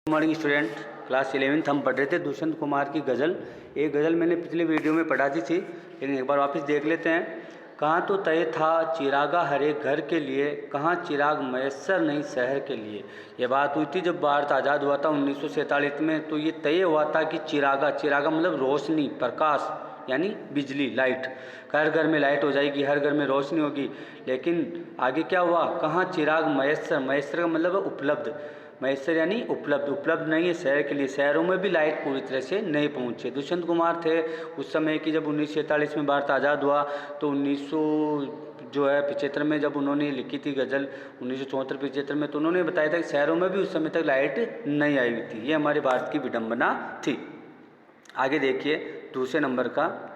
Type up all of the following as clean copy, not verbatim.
Morning student, class 11th हम पढ़ रहे थे दुष्यंत कुमार की गज़ल। एक गज़ल मैंने पिछले वीडियो में पढ़ा दी थी, लेकिन एक बार वापस देख लेते हैं। कहाँ तो तय था चिरागा हर एक घर के लिए, कहाँ चिराग मैसर नहीं शहर के लिए। ये बात हुई थी जब भारत आज़ाद हुआ था 1947 में। तो ये तय हुआ था कि चिरागा मतलब रोशनी, प्रकाश यानी बिजली, लाइट। हर घर में लाइट हो जाएगी, हर घर में रोशनी होगी। लेकिन आगे क्या हुआ, कहाँ चिराग मैसर का मतलब है उपलब्ध। मैसर यानी उपलब्ध नहीं है शहर के लिए। शहरों में भी लाइट पूरी तरह से नहीं पहुंचे। दुष्यंत कुमार थे उस समय की, जब 1947 में भारत आज़ाद हुआ तो 1975 में जब उन्होंने लिखी थी गज़ल, 1974-75 में, तो उन्होंने बताया था कि शहरों में भी उस समय तक लाइट नहीं आई हुई थी। ये हमारे भारत की विडंबना थी। आगे देखिए दूसरे नंबर का,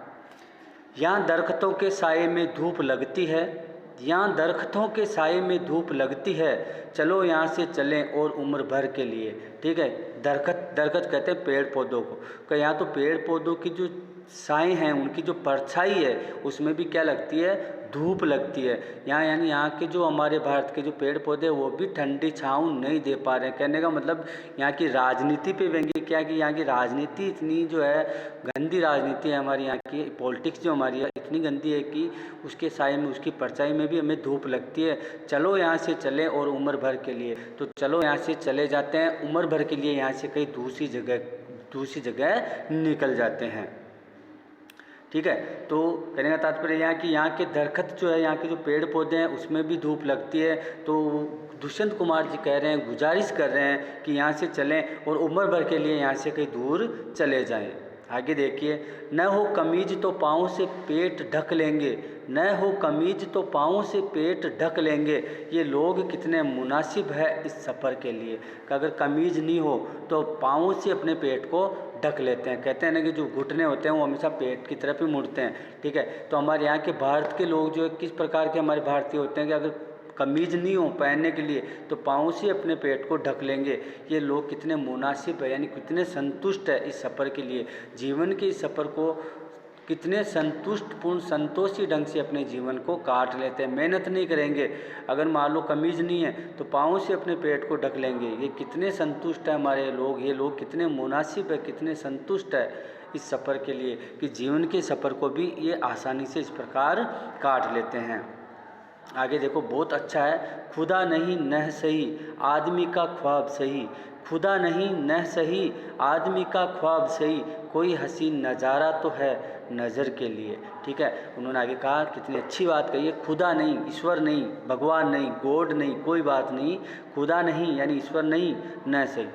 यहाँ दरख्तों के साए में धूप लगती है, यहाँ दरख्तों के साए में धूप लगती है, चलो यहाँ से चलें और उम्र भर के लिए। ठीक है, दरख्त कहते हैं पेड़ पौधों को। यहाँ तो पेड़ पौधों की जो साए हैं, उनकी जो परछाई है, उसमें भी क्या लगती है, धूप लगती है। यहाँ यानी यहाँ के जो हमारे भारत के जो पेड़ पौधे वो भी ठंडी छाँव नहीं दे पा रहे हैं। कहने का मतलब यहाँ की राजनीति पे व्यंग्य क्या कि यहाँ की राजनीति इतनी जो है गंदी राजनीति है। हमारी यहाँ की पॉलिटिक्स जो हमारी है इतनी गंदी है कि उसके साए में, उसकी परछाई में भी हमें धूप लगती है। चलो यहाँ से चले और उम्र भर के लिए, तो चलो यहाँ से चले जाते हैं उम्र भर के लिए, यहाँ से कहीं दूसरी जगह निकल जाते हैं। ठीक है, तो कहने का तात्पर्य यहाँ कि यहाँ के दरख्त जो है, यहाँ के जो पेड़ पौधे हैं, उसमें भी धूप लगती है। तो दुष्यंत कुमार जी कह रहे हैं, गुजारिश कर रहे हैं कि यहाँ से चलें और उम्र भर के लिए यहाँ से कहीं दूर चले जाएं। आगे देखिए, न हो कमीज तो पाँव से पेट ढक लेंगे, न हो कमीज तो पाँव से पेट ढक लेंगे, ये लोग कितने मुनासिब है इस सफ़र के लिए। कि अगर कमीज नहीं हो तो पाँव से अपने पेट को ढक लेते हैं। कहते हैं ना कि जो घुटने होते हैं वो हमेशा पेट की तरफ ही मुड़ते हैं। ठीक है, तो हमारे यहाँ के भारत के लोग जो है किस प्रकार के हमारे भारतीय होते हैं कि अगर कमीज नहीं हो पहनने के लिए तो पाँव से अपने पेट को ढक लेंगे। ये लोग कितने मुनासिब है, यानी कितने संतुष्ट है इस सफ़र के लिए। जीवन के इस सफ़र को कितने संतोषी ढंग से अपने जीवन को काट लेते हैं। मेहनत नहीं करेंगे, अगर मान लो कमीज़ नहीं है तो पाँव से अपने पेट को ढक लेंगे। ये कितने संतुष्ट है हमारे लोग, ये लोग कितने मुनासिब है, कितने संतुष्ट है इस सफ़र के लिए कि जीवन के सफ़र को भी ये आसानी से इस प्रकार काट लेते हैं। आगे देखो, बहुत अच्छा है। खुदा नहीं नह सही आदमी का ख्वाब सही, खुदा नहीं नह सही आदमी का ख्वाब सही, कोई हसीन नज़ारा तो है नज़र के लिए। ठीक है, उन्होंने आगे कहा, कितनी अच्छी बात कही है। खुदा नहीं, ईश्वर नहीं, भगवान नहीं, गॉड नहीं, कोई बात नहीं। खुदा नहीं यानी ईश्वर नहीं, न सही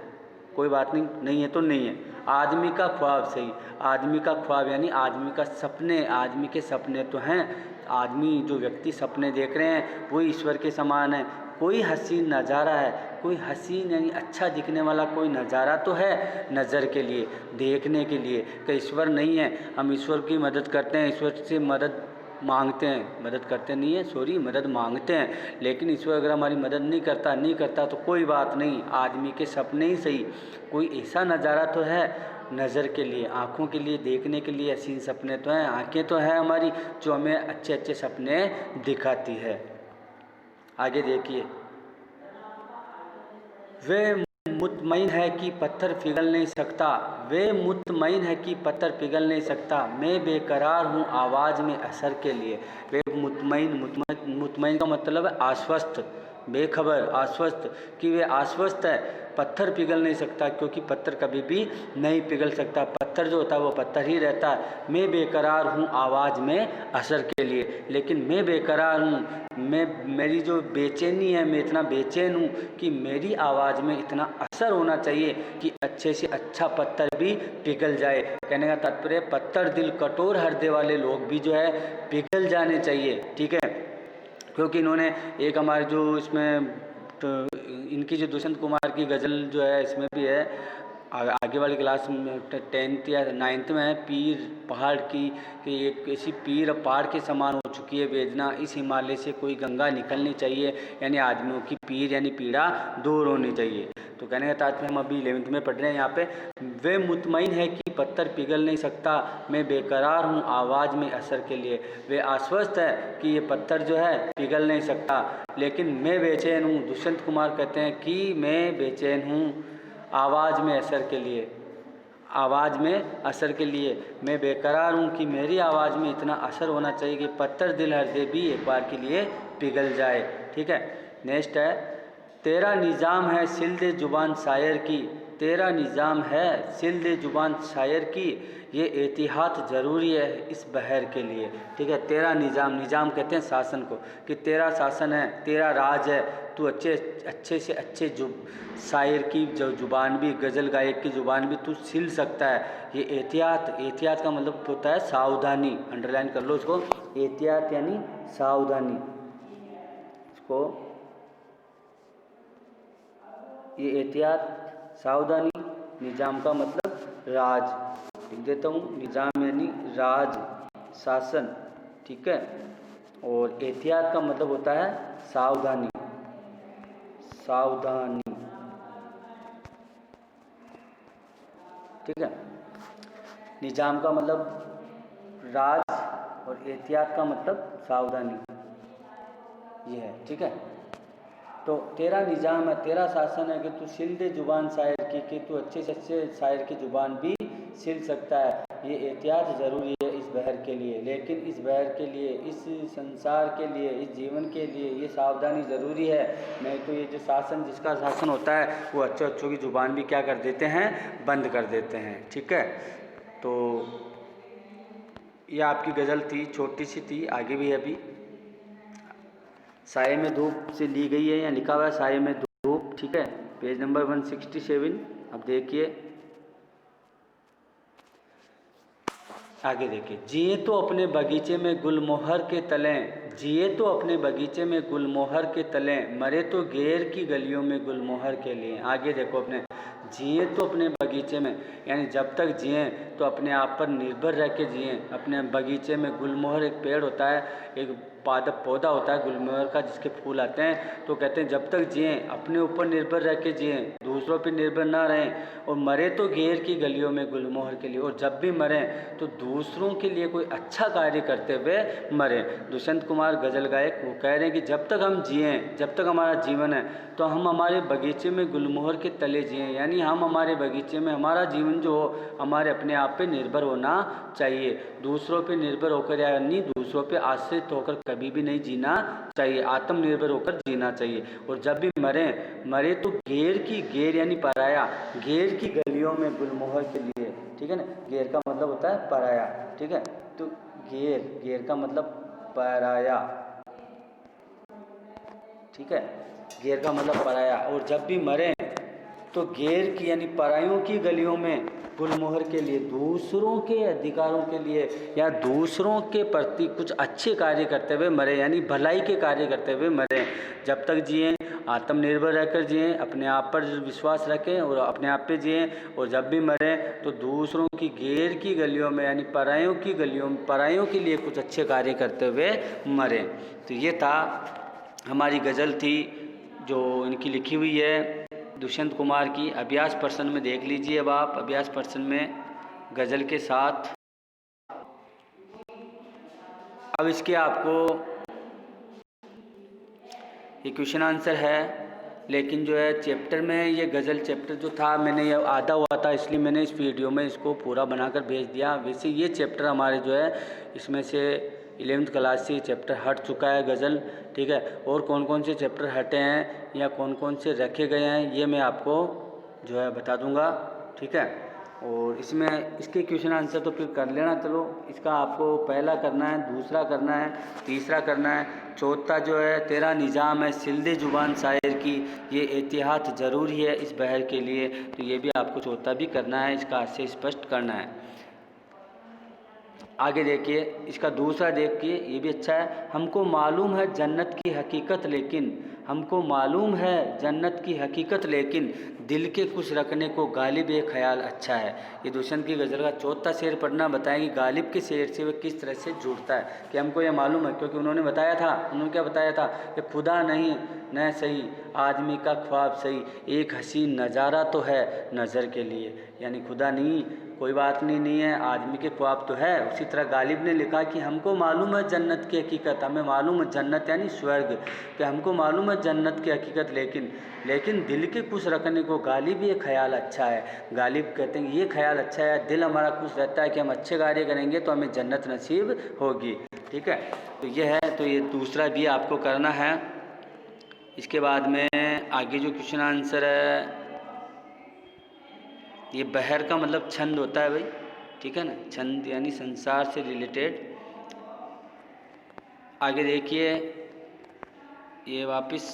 कोई बात नहीं, नहीं है तो नहीं है। आदमी का ख्वाब सही, आदमी का ख्वाब यानी आदमी का सपने, आदमी के सपने तो हैं। आदमी जो व्यक्ति सपने देख रहे हैं वो ईश्वर के समान है। कोई हसीन नज़ारा है, कोई हसीन यानी अच्छा दिखने वाला कोई नज़ारा तो है नज़र के लिए, देखने के लिए। कि ईश्वर नहीं है, हम ईश्वर की मदद करते हैं, ईश्वर से मदद मांगते हैं, मदद करते नहीं है, सॉरी, मदद मांगते हैं। लेकिन ईश्वर अगर हमारी मदद नहीं करता तो कोई बात नहीं, आदमी के सपने ही सही, कोई ऐसा नज़ारा तो है नज़र के लिए, आँखों के लिए, देखने के लिए हसीन सपने तो हैं। आँखें तो हैं हमारी जो हमें अच्छे अच्छे सपने दिखाती है। आगे देखिए, वे मुतमईन है कि पत्थर पिघल नहीं सकता, वे मुतमईन है कि पत्थर पिघल नहीं सकता, मैं बेकरार हूँ आवाज़ में असर के लिए। वे मुतमईन का मतलब है आश्वस्त, बेखबर, आश्वस्त, कि वे आश्वस्त है, पत्थर पिघल नहीं सकता, क्योंकि पत्थर कभी भी नहीं पिघल सकता। पत्थर जो होता है वो पत्थर ही रहता है। मैं बेकरार हूँ आवाज़ में असर के लिए, लेकिन मैं बेकरार हूँ, मेरी जो बेचैनी है, मैं इतना बेचैन हूँ कि मेरी आवाज़ में इतना असर होना चाहिए कि अच्छे से अच्छा पत्थर भी पिघल जाए। कहने का तात्पर्य, पत्थर दिल कठोर हृदय वाले लोग भी जो है पिघल जाने चाहिए। ठीक है, क्योंकि इन्होंने एक हमारे जो इसमें तो इनकी जो दुष्यंत कुमार की गज़ल जो है इसमें भी है, आगे वाली क्लास में 10th या 9th में है, पीर पहाड़ की, कि एक ऐसी पीर पहाड़ के समान हो चुकी है वेदना, इस हिमालय से कोई गंगा निकलनी चाहिए, यानी आदमियों की पीर यानी पीड़ा दूर होनी चाहिए। तो कहने का तात्पर्य, हम अभी 11th में पढ़ रहे हैं यहाँ पे, वे मुतमईन है कि पत्थर पिघल नहीं सकता, मैं बेकरार हूँ आवाज़ में असर के लिए। वे आश्वस्त है कि ये पत्थर जो है पिघल नहीं सकता, लेकिन मैं बेचैन हूँ। दुष्यंत कुमार कहते हैं कि मैं बेचैन हूँ आवाज़ में असर के लिए, आवाज़ में असर के लिए मैं बेकरार हूँ कि मेरी आवाज़ में इतना असर होना चाहिए कि पत्थर दिल हृदय भी एक बार के लिए पिघल जाए। ठीक है, नेक्स्ट है, तेरा निज़ाम है सिल्दे जुबान शायर की, तेरा निज़ाम है सिल्दे जुबान शायर की, ये एहतियात ज़रूरी है इस बहर के लिए। ठीक है, तेरा निज़ाम, निज़ाम कहते हैं शासन को, कि तेरा शासन है, तेरा राज है, तू अच्छे से अच्छे शायर की जो ज़ुबान भी, गज़ल गायक की ज़ुबान भी तू सिल सकता है। ये एहतियात, एहतियात का मतलब होता है सावधानी, अंडरलाइन कर लो इसको, एहतियात यानी सावधानी। इसको ये एहतियात सावधानी, निज़ाम का मतलब राज, लिख देता हूँ, निज़ाम यानी राज, शासन। ठीक है, और एहतियात का मतलब होता है सावधानी, सावधानी। ठीक है, निज़ाम का मतलब राज और एहतियात का मतलब सावधानी, ये है। ठीक है, तो तेरा निज़ाम है, तेरा शासन है कि तू सिल दे जुबान शायर की, कि तू अच्छे से अच्छे शायर की ज़ुबान भी सिल सकता है। ये एहतियात ज़रूरी है इस बहर के लिए, लेकिन इस बहर के लिए, इस संसार के लिए, इस जीवन के लिए ये सावधानी ज़रूरी है। नहीं तो ये जो शासन, जिसका शासन होता है वो अच्छों की ज़ुबान भी क्या कर देते हैं, बंद कर देते हैं। ठीक है, तो ये आपकी गज़ल थी, छोटी सी थी, आगे भी अभी साये में धूप से ली गई है, या लिखा हुआ है साये में धूप। ठीक है, पेज नंबर 167। अब देखिए आगे, देखिए, जिए तो अपने बगीचे में गुलमोहर के तलें, जिए तो अपने बगीचे में गुलमोहर के तलें, मरे तो गेर की गलियों में गुलमोहर के लिए। आगे देखो, अपने जिए तो अपने बगीचे में, यानी जब तक जिए तो अपने आप पर निर्भर रह के जिए। अपने बगीचे में गुलमोहर एक पेड़ होता है, एक पौधा होता है गुलमोहर का, जिसके फूल आते हैं। तो कहते हैं जब तक जिए अपने ऊपर निर्भर रह के जिए, दूसरों पर निर्भर ना रहें। और मरे तो घेर की गलियों में गुलमोहर के लिए, और जब भी मरें तो दूसरों के लिए कोई अच्छा कार्य करते हुए मरें। दुष्यंत कुमार गज़ल गायक वो कह रहे हैं कि जब तक हम जिए, जब तक हमारा जीवन है, तो हम हमारे बगीचे में गुलमोहर के तले जिए, यानी हम हमारे बगीचे में, हमारा जीवन जो हो हमारे अपने आप पे निर्भर होना चाहिए। दूसरों पे निर्भर होकर, यानी दूसरों पे आश्रित होकर कभी भी नहीं जीना चाहिए, आत्मनिर्भर होकर जीना चाहिए। और जब भी मरे तो घेर की, घेर यानी पराया, घेर की गलियों में गुलमोहर के लिए। ठीक है ना, घेर का मतलब होता है पराया। ठीक है, तो घेर का मतलब पराया। ठीक है, घेर का मतलब पराया। और जब भी मरे तो घेर की यानी परायों की गलियों में गुलमोहर के लिए, दूसरों के अधिकारों के लिए या दूसरों के प्रति कुछ अच्छे कार्य करते हुए मरे, यानी भलाई के कार्य करते हुए मरे। जब तक जिए आत्मनिर्भर रहकर जिए, अपने आप पर विश्वास रखें और अपने आप पे जिए। और जब भी मरे तो दूसरों की घेर की गलियों में, यानी परायों की गलियों में, परायों के लिए कुछ अच्छे कार्य करते हुए मरे। तो ये था, हमारी गज़ल थी जो इनकी लिखी हुई है दुष्यंत कुमार की। अभ्यास प्रश्न में देख लीजिए। अब आप अभ्यास प्रश्न में गज़ल के साथ, अब इसके आपको ये क्वेश्चन आंसर है, लेकिन जो है चैप्टर में, ये गज़ल चैप्टर जो था, मैंने ये आधा हुआ था, इसलिए मैंने इस वीडियो में इसको पूरा बनाकर भेज दिया। वैसे ये चैप्टर हमारे जो है, इसमें से 11th क्लास से चैप्टर हट चुका है गज़ल। ठीक है, और कौन कौन से चैप्टर हटे हैं या कौन कौन से रखे गए हैं, ये मैं आपको जो है बता दूंगा। ठीक है, और इसमें इसके क्वेश्चन आंसर तो फिर कर लेना। चलो, इसका आपको पहला करना है, दूसरा करना है, तीसरा करना है, चौथा जो है तेरा निज़ाम है सिल्दे जुबान शायर की, ये एहतियात ज़रूरी है इस बहर के लिए। तो ये भी आपको चौथा भी करना है, इसका आशय स्पष्ट करना है। आगे देखिए, इसका दूसरा देखिए, ये भी अच्छा है। हमको मालूम है जन्नत की हकीकत, लेकिन हमको मालूम है जन्नत की हकीकत, लेकिन दिल के कुछ रखने को गालिब ये ख्याल अच्छा है। ये दुष्यंत की गज़ल का चौथा शेर पढ़ना बताएंगे गालिब के शेर से वह किस तरह से जुड़ता है। कि हमको ये मालूम है, क्योंकि उन्होंने बताया था, उन्होंने क्या बताया था कि खुदा नहीं न सही आदमी का ख्वाब सही, एक हसीन नज़ारा तो है नज़र के लिए। यानी खुदा नहीं, कोई बात नहीं है, आदमी के ख्वाब तो है। उसी तरह गालिब ने लिखा कि हमको मालूम है जन्नत की हकीकत, हमें मालूम है जन्नत यानी स्वर्ग, कि हमको मालूम है जन्नत की हकीकत, लेकिन दिल के कुछ रखने देखो गालिब ये ख्याल अच्छा है, गालिब कहते हैं ये ख्याल अच्छा है, दिल हमारा खुश रहता है कि हम अच्छे कार्य करेंगे तो हमें जन्नत नसीब होगी। ठीक है, तो ये है, तो ये दूसरा भी आपको करना है। इसके बाद में आगे जो क्वेश्चन आंसर है, ये बहर का मतलब छंद होता है भाई, ठीक है ना, छंद यानी संसार से रिलेटेड। आगे देखिए, ये वापस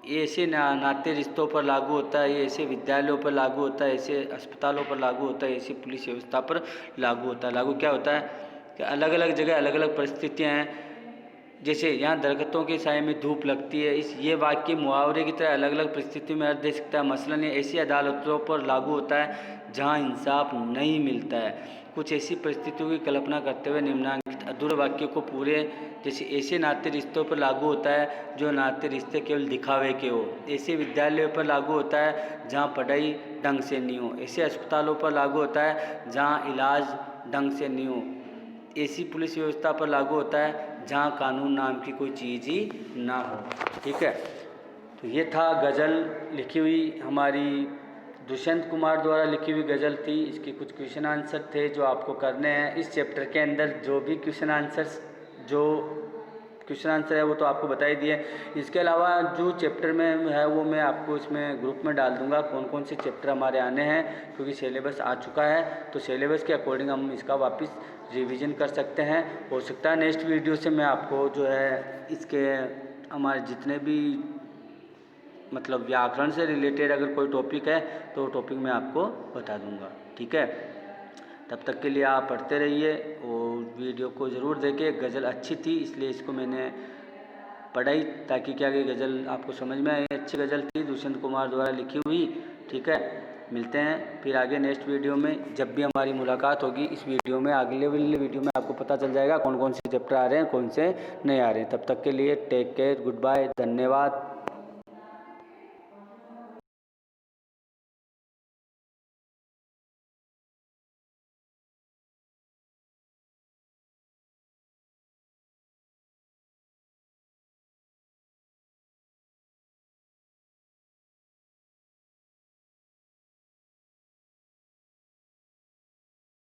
ये ऐसे नाते रिश्तों पर लागू होता है, ये ऐसे विद्यालयों पर लागू होता है, ऐसे अस्पतालों पर लागू होता है, ऐसी पुलिस व्यवस्था पर लागू होता है। लागू क्या होता है कि अलग अलग जगह अलग अलग परिस्थितियाँ हैं। जैसे यहाँ दरख्तों के साए में धूप लगती है, ये वाक्य मुहावरे की तरह अलग अलग परिस्थितियों में अर्थ दे सकता है। मसलन ये ऐसी अदालतों पर लागू होता है जहाँ इंसाफ नहीं मिलता है। कुछ ऐसी परिस्थितियों की कल्पना करते हुए निम्नांकित अधूरे वाक्य को पूरे, जैसे ऐसे नाते रिश्तों पर लागू होता है जो नाते रिश्ते केवल दिखावे के हो। ऐसे विद्यालयों पर लागू होता है जहाँ पढ़ाई ढंग से नहीं हो। ऐसे अस्पतालों पर लागू होता है जहाँ इलाज ढंग से नहीं हो। ऐसी पुलिस व्यवस्था पर लागू होता है जहाँ कानून नाम की कोई चीज़ ही ना हो। ठीक है, तो ये था गज़ल लिखी हुई हमारी दुष्यंत कुमार द्वारा लिखी हुई गज़ल थी। इसके कुछ क्वेश्चन आंसर थे जो आपको करने हैं इस चैप्टर के अंदर। जो भी क्वेश्चन आंसर है वो तो आपको बता ही दिए। इसके अलावा जो चैप्टर में है वो मैं आपको इसमें ग्रुप में डाल दूंगा कौन कौन से चैप्टर हमारे आने हैं, क्योंकि सिलेबस आ चुका है। तो सिलेबस के अकॉर्डिंग हम इसका वापस रिवीजन कर सकते हैं। हो सकता है नेक्स्ट वीडियो से मैं आपको जो है इसके हमारे जितने भी मतलब व्याकरण से रिलेटेड अगर कोई टॉपिक है तो टॉपिक मैं आपको बता दूंगा। ठीक है, तब तक के लिए आप पढ़ते रहिए और वीडियो को ज़रूर देखें। गज़ल अच्छी थी इसलिए इसको मैंने पढ़ाई, ताकि क्या कि गज़ल आपको समझ में आए। अच्छी गज़ल थी दुष्यंत कुमार द्वारा लिखी हुई। ठीक है, मिलते हैं फिर आगे नेक्स्ट वीडियो में। जब भी हमारी मुलाकात होगी इस वीडियो में, अगले वीडियो में आपको पता चल जाएगा कौन कौन से चैप्टर आ रहे हैं, कौन से नहीं आ रहे हैं। तब तक के लिए टेक केयर, गुड बाय, धन्यवाद।